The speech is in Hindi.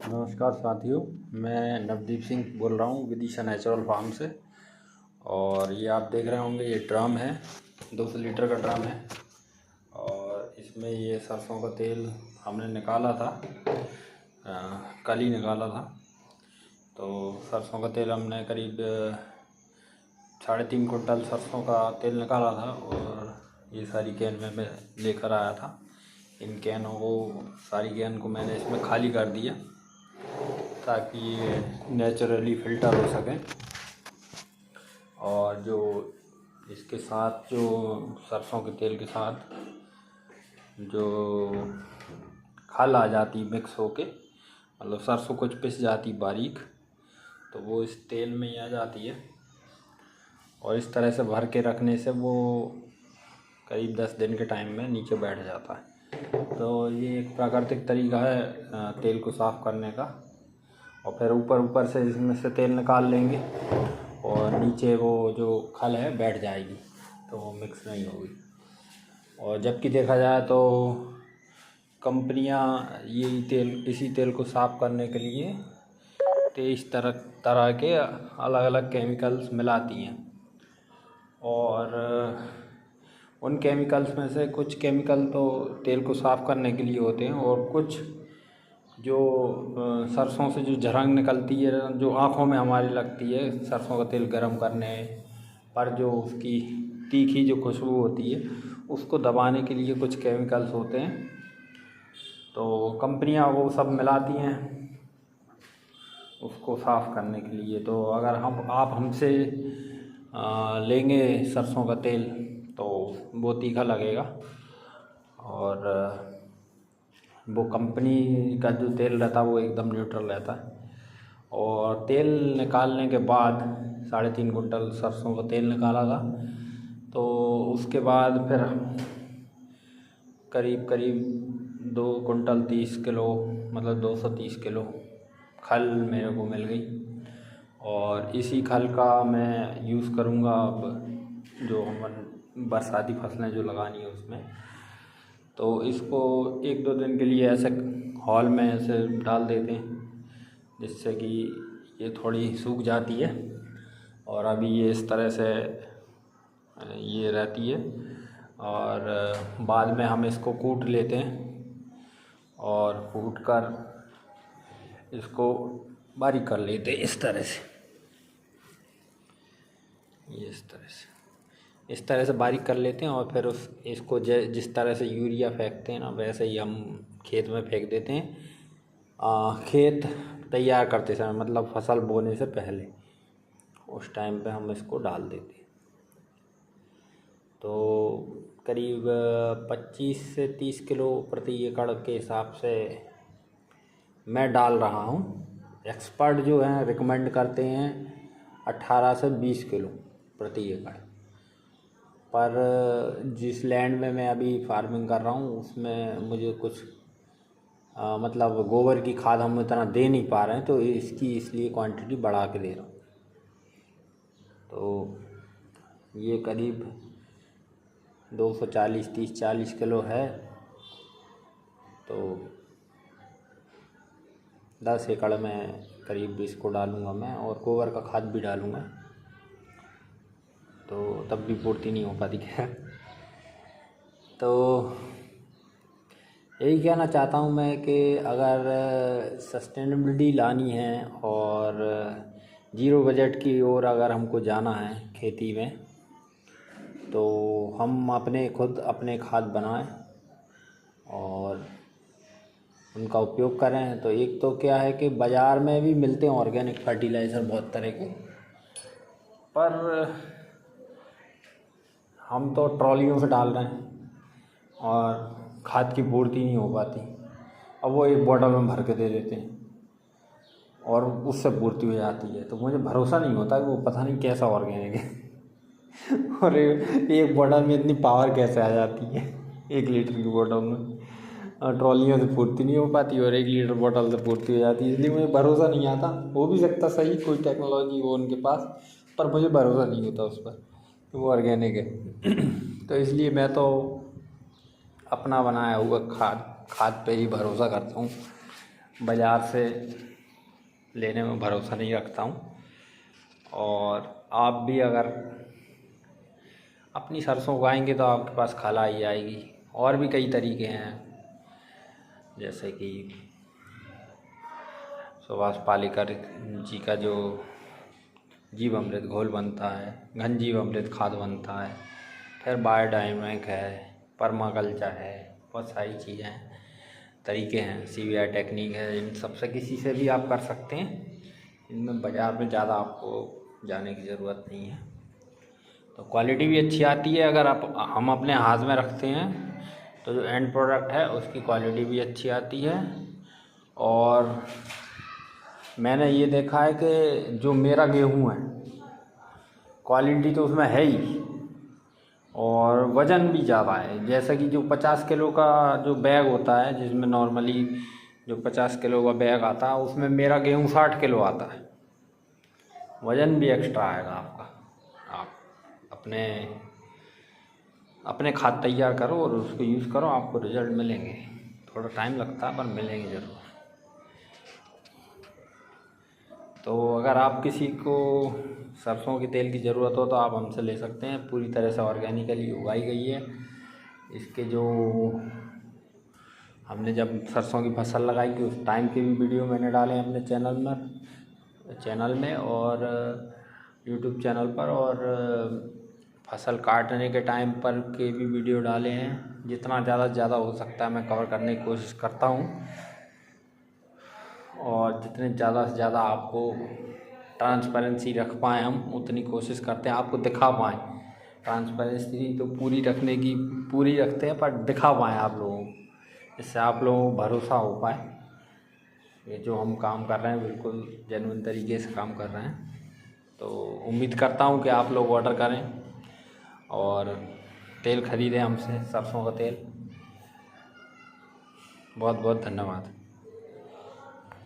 नमस्कार साथियों, मैं नवदीप सिंह बोल रहा हूँ विदिशा नेचुरल फार्म से। और ये आप देख रहे होंगे, ये ड्रम है, 200 लीटर का ड्रम है। और इसमें ये सरसों का तेल हमने निकाला था, कल ही निकाला था। तो सरसों का तेल हमने करीब 3.5 कुंटल सरसों का तेल निकाला था। और ये सारी कैन में मैं लेकर आया था। इन कैनों को, सारी कैन को मैंने इसमें खाली कर दिया ताकि ये नेचुरली फ़िल्टर हो सकें। और जो इसके साथ, जो सरसों के तेल के साथ जो खल आ जाती मिक्स होके, मतलब सरसों कुछ पिस जाती बारीक, तो वो इस तेल में ही आ जाती है। और इस तरह से भर के रखने से वो करीब 10 दिन के टाइम में नीचे बैठ जाता है। तो ये एक प्राकृतिक तरीका है तेल को साफ़ करने का। और फिर ऊपर से इसमें से तेल निकाल लेंगे और नीचे वो जो खल है बैठ जाएगी, तो वो मिक्स नहीं होगी। और जबकि देखा जाए तो कंपनियां इसी तेल को साफ़ करने के लिए 23 तरह के अलग अलग केमिकल्स मिलाती हैं। और उन केमिकल्स में से कुछ केमिकल तो तेल को साफ़ करने के लिए होते हैं, और कुछ जो सरसों से जो झरंग निकलती है, जो आँखों में हमारी लगती है सरसों का तेल गरम करने पर, जो उसकी तीखी जो खुशबू होती है उसको दबाने के लिए कुछ केमिकल्स होते हैं। तो कंपनियां वो सब मिलाती हैं उसको साफ़ करने के लिए। तो अगर आप हमसे लेंगे सरसों का तेल तो वो तीखा लगेगा। और वो कंपनी का जो तेल रहता है वो एकदम न्यूट्रल रहता है। और तेल निकालने के बाद 3.5 कुंटल सरसों का तेल निकाला था, तो उसके बाद फिर करीब 2 कुंटल 30 किलो, मतलब 230 किलो खल मेरे को मिल गई। और इसी खल का मैं यूज़ करूँगा अब जो हम बरसाती फसलें जो लगानी है उसमें। तो इसको 1-2 दिन के लिए ऐसे हॉल में ऐसे डाल देते हैं जिससे कि ये थोड़ी सूख जाती है। और अभी ये इस तरह से ये रहती है। और बाद में हम इसको कूट लेते हैं और कूट कर इसको बारीक कर लेते हैं इस तरह से। ये इस तरह से बारीक कर लेते हैं। और फिर इसको जिस तरह से यूरिया फेंकते हैं ना, वैसे ही हम खेत में फेंक देते हैं। खेत तैयार करते समय, मतलब फसल बोने से पहले, उस टाइम पे हम इसको डाल देते हैं। तो करीब 25 से 30 किलो प्रति एकड़ के हिसाब से मैं डाल रहा हूँ। एक्सपर्ट जो हैं रिकमेंड करते हैं 18 से 20 किलो प्रति एकड़। पर जिस लैंड में मैं अभी फार्मिंग कर रहा हूँ उसमें मुझे कुछ मतलब गोबर की खाद हम इतना दे नहीं पा रहे हैं, तो इसलिए क्वांटिटी बढ़ा के दे रहा हूँ। तो ये करीब 30-40 किलो है। तो 10 एकड़ में करीब इसको डालूँगा मैं, और गोबर का खाद भी डालूँगा, तो तब भी पूर्ति नहीं हो पाती क्या। तो यही कहना चाहता हूँ मैं कि अगर सस्टेनेबिलिटी लानी है और ज़ीरो बजट की ओर अगर हमको जाना है खेती में, तो हम खुद अपने खाद बनाएं और उनका उपयोग करें। तो एक तो क्या है कि बाज़ार में भी मिलते हैं ऑर्गेनिक फर्टिलाइज़र बहुत तरह के, पर हम तो ट्रॉलियों से डाल रहे हैं और खाद की पूर्ति नहीं हो पाती। अब वो एक बॉटल में भर के दे देते हैं और उससे पूर्ति हो जाती है। तो मुझे भरोसा नहीं होता कि वो पता नहीं कैसा ऑर्गेनिक है और एक बॉटल में इतनी पावर कैसे आ जाती है 1 लीटर की बॉटल में। ट्रॉलियों से पूर्ति नहीं हो पाती और 1 लीटर बॉटल से पूर्ति हो जाती है, इसलिए मुझे भरोसा नहीं आता। हो भी सकता सही कोई टेक्नोलॉजी हो उनके पास, पर मुझे भरोसा नहीं होता उस पर कि वो ऑर्गेनिक है। तो इसलिए मैं तो अपना बनाया हुआ खाद पे ही भरोसा करता हूँ। बाज़ार से लेने में भरोसा नहीं रखता हूँ। और आप भी अगर अपनी सरसों उगाएंगे तो आपके पास खाला ही आएगी। और भी कई तरीके हैं, जैसे कि सुभाष पालेकर जी का जो जीवामृत घोल बनता है, घन जीवामृत खाद बनता है, फिर बायोडायनमिक है, परमाकल्चर है, बहुत सारी चीज़ें हैं, तरीके हैं, CVR टेक्निक है। इन सब से किसी से भी आप कर सकते हैं। इनमें बाज़ार में ज़्यादा आपको जाने की ज़रूरत नहीं है। तो क्वालिटी भी अच्छी आती है। अगर हम अपने हाथ में रखते हैं तो जो एंड प्रोडक्ट है उसकी क्वालिटी भी अच्छी आती है। और मैंने ये देखा है कि जो मेरा गेहूँ है, क्वालिटी तो उसमें है ही, और वज़न भी ज़्यादा है। जैसा कि जो 50 किलो का जो बैग होता है, जिसमें नॉर्मली जो 50 किलो का बैग आता है, उसमें मेरा गेहूँ 60 किलो आता है। वज़न भी एक्स्ट्रा आएगा आपका। आप अपने खाद तैयार करो और उसको यूज़ करो, आपको रिज़ल्ट मिलेंगे। थोड़ा टाइम लगता है पर मिलेंगे ज़रूर। तो अगर आप किसी को सरसों के तेल की ज़रूरत हो तो आप हमसे ले सकते हैं। पूरी तरह से ऑर्गेनिकली उगाई गई है। इसके जो हमने जब सरसों की फसल लगाई थी उस टाइम के भी वीडियो मैंने डाले हैं अपने चैनल में और यूट्यूब चैनल पर, और फसल काटने के टाइम पर के भी वीडियो डाले हैं। जितना ज़्यादा से ज़्यादा हो सकता है मैं कवर करने की कोशिश करता हूँ, और जितने ज़्यादा से ज़्यादा आपको ट्रांसपेरेंसी रख पाएँ हम उतनी कोशिश करते हैं, आपको दिखा पाएँ। ट्रांसपेरेंसी तो पूरी रखते हैं, पर दिखा पाएँ आप लोगों को, जिससे आप लोगों को भरोसा हो पाए ये जो हम काम कर रहे हैं बिल्कुल जेन्युइन तरीके से काम कर रहे हैं। तो उम्मीद करता हूँ कि आप लोग ऑर्डर करें और तेल ख़रीदें हमसे, सरसों का तेल। बहुत बहुत धन्यवाद।